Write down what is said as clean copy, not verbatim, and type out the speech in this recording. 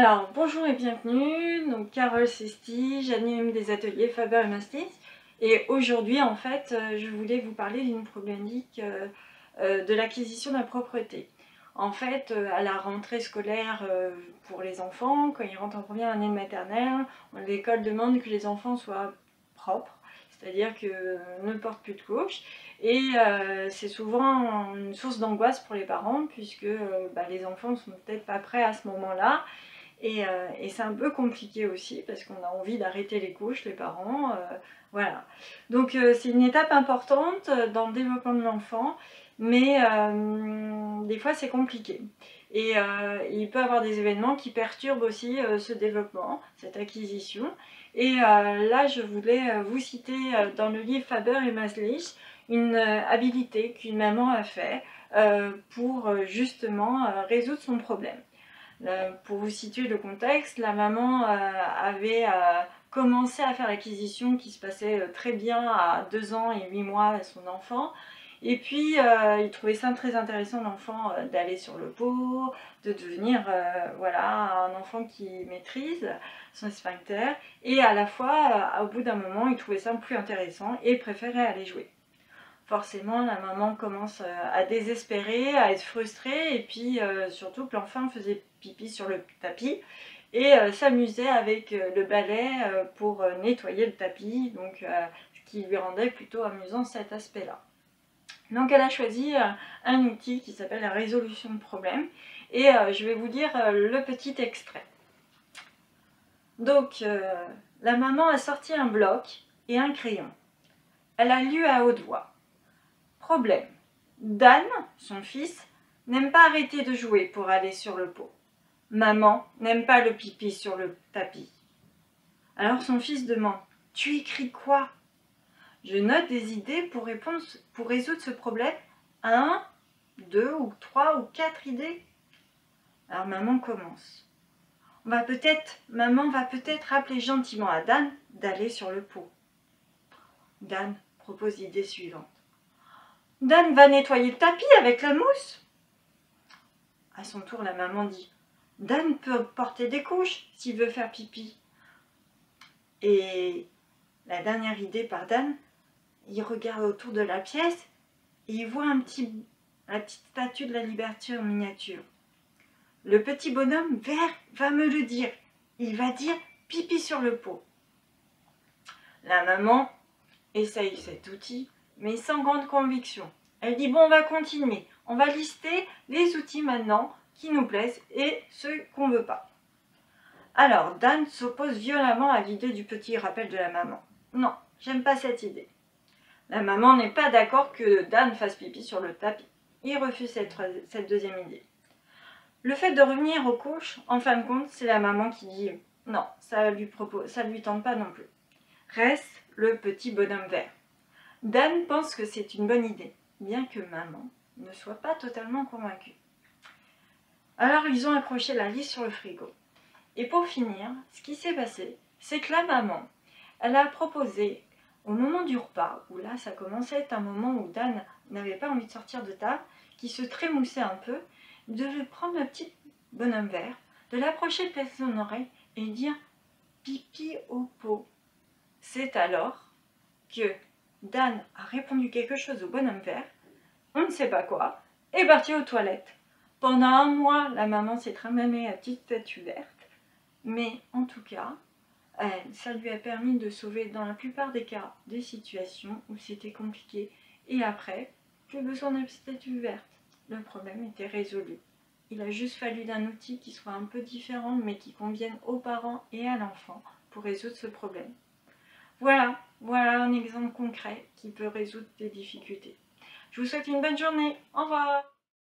Alors, bonjour et bienvenue, donc Carole Sesti, j'anime des ateliers Faber et Mastis. Et aujourd'hui, en fait, je voulais vous parler d'une problématique de l'acquisition de la propreté. En fait, à la rentrée scolaire pour les enfants, quand ils rentrent en première année de maternelle, l'école demande que les enfants soient propres, c'est-à-dire que ne portent plus de couches. Et c'est souvent une source d'angoisse pour les parents, puisque les enfants ne sont peut-être pas prêts à ce moment-là. Et c'est un peu compliqué aussi parce qu'on a envie d'arrêter les couches, les parents, voilà. Donc c'est une étape importante dans le développement de l'enfant, mais des fois c'est compliqué. Et il peut y avoir des événements qui perturbent aussi ce développement, cette acquisition. Et là je voulais vous citer dans le livre Faber et Maslich une habilité qu'une maman a fait pour justement résoudre son problème. Pour vous situer le contexte, la maman avait commencé à faire l'acquisition qui se passait très bien à 2 ans et 8 mois à son enfant. Et puis, il trouvait ça très intéressant, l'enfant, d'aller sur le pot, de devenir voilà, un enfant qui maîtrise son sphincter. Et à la fois, au bout d'un moment, il trouvait ça plus intéressant et préférait aller jouer. Forcément, la maman commence à désespérer, à être frustrée, et puis surtout que l'enfant faisait pipi sur le tapis et s'amusait avec le balai pour nettoyer le tapis, donc ce qui lui rendait plutôt amusant cet aspect-là. Donc elle a choisi un outil qui s'appelle la résolution de problème, et je vais vous lire le petit extrait. Donc la maman a sorti un bloc et un crayon. Elle a lu à haute voix. Problème. Dan, son fils, n'aime pas arrêter de jouer pour aller sur le pot. Maman n'aime pas le pipi sur le tapis. Alors son fils demande « Tu écris quoi ?» Je note des idées pour résoudre ce problème. 1, 2 ou 3 ou 4 idées. Alors maman commence. Maman va peut-être appeler gentiment à Dan d'aller sur le pot. Dan propose l'idée suivante. Dan va nettoyer le tapis avec la mousse. À son tour, la maman dit « Dan peut porter des couches s'il veut faire pipi. » Et la dernière idée par Dan, il regarde autour de la pièce et il voit la petite statue de la liberté en miniature. Le petit bonhomme vert va me le dire. Il va dire « pipi sur le pot ». La maman essaye cet outil, mais sans grande conviction. Elle dit, bon, on va continuer. On va lister les outils maintenant qui nous plaisent et ceux qu'on ne veut pas. Alors, Dan s'oppose violemment à l'idée du petit rappel de la maman. Non, j'aime pas cette idée. La maman n'est pas d'accord que Dan fasse pipi sur le tapis. Il refuse cette deuxième idée. Le fait de revenir aux couches, en fin de compte, c'est la maman qui dit, non, ça lui tente pas non plus. Reste le petit bonhomme vert. Dan pense que c'est une bonne idée, bien que maman ne soit pas totalement convaincue. Alors ils ont accroché la liste sur le frigo. Et pour finir, ce qui s'est passé, c'est que la maman, elle a proposé, au moment du repas, où là ça commençait à être un moment où Dan n'avait pas envie de sortir de table, qui se trémoussait un peu, de prendre le petit bonhomme vert, de l'approcher de son oreille et dire « pipi au pot ». C'est alors que Dan a répondu quelque chose au bonhomme vert, on ne sait pas quoi, est parti aux toilettes. Pendant un mois, la maman s'est tramée à petite statue verte, mais en tout cas, ça lui a permis de sauver dans la plupart des cas des situations où c'était compliqué. Et après, plus besoin de statue verte. Le problème était résolu. Il a juste fallu d'un outil qui soit un peu différent, mais qui convienne aux parents et à l'enfant pour résoudre ce problème. Voilà un exemple concret qui peut résoudre des difficultés. Je vous souhaite une bonne journée. Au revoir.